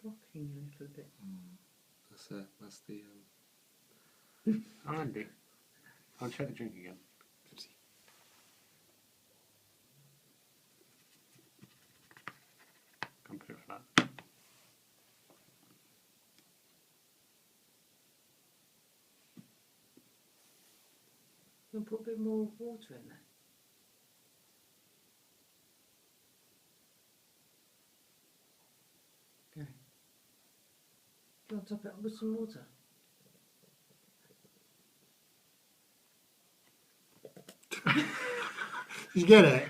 rocking a little bit. That's it. That's the. Andy, I'll check the drink again. Come put it flat. You can put a bit more water in there. Okay. Do you want to top it up with some water? Did you get it?